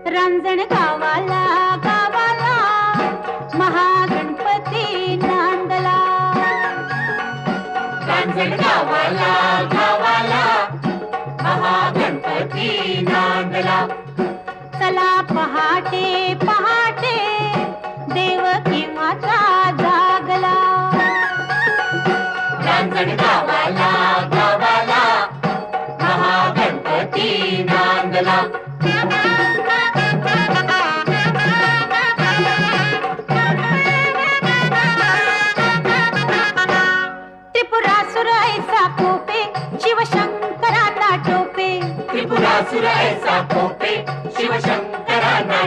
रांजण गावाला गावाला महागणपती नांदला. रांजण गावाला गावाला महागणपती नांदला. चला पहाटे पहाटे देव केव्हाचा जागला. रांजण गावाला गावाला महागणपती नांदला. त्रिपुरासुर ऐसा कोपे शिवशंकरांना टोपे. त्रिपुरासुर ऐसा कोपे शिवशंकरांना